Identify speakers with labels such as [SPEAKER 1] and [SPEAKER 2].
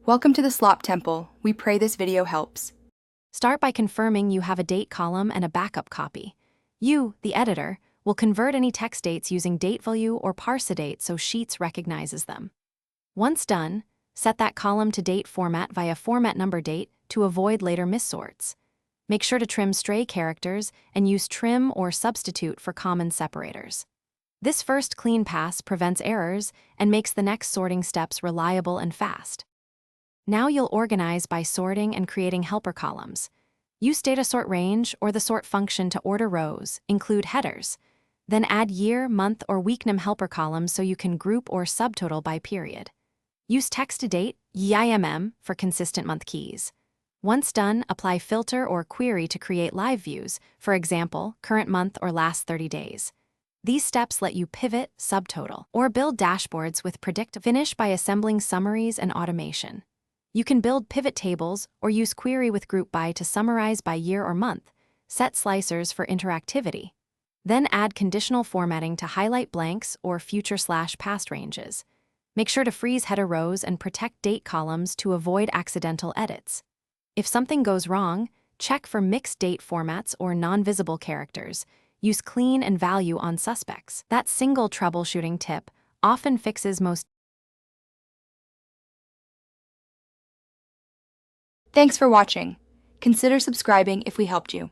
[SPEAKER 1] Welcome to the Slop Temple. We pray this video helps.
[SPEAKER 2] Start by confirming you have a date column and a backup copy. You, the editor, will convert any text dates using DateValue or Parsedate so Sheets recognizes them. Once done, set that column to date format via format number date to avoid later missorts. Make sure to trim stray characters and use trim or substitute for common separators. This first clean pass prevents errors and makes the next sorting steps reliable and fast. Now you'll organize by sorting and creating helper columns. Use DataSortRange or the sort function to order rows, include headers. Then add year, month, or weeknum helper columns so you can group or subtotal by period. Use text-to-date, YIMM, for consistent month keys. Once done, apply filter or query to create live views, for example, current month or last 30 days. These steps let you pivot, subtotal, or build dashboards with predict. Finish by assembling summaries and automation. You can build pivot tables or use query with group by to summarize by year or month, set slicers for interactivity. Then add conditional formatting to highlight blanks or future/past ranges. Make sure to freeze header rows and protect date columns to avoid accidental edits. If something goes wrong, check for mixed date formats or non-visible characters. Use clean and value on suspects. That single troubleshooting tip often fixes most.
[SPEAKER 1] Thanks for watching. Consider subscribing if we helped you.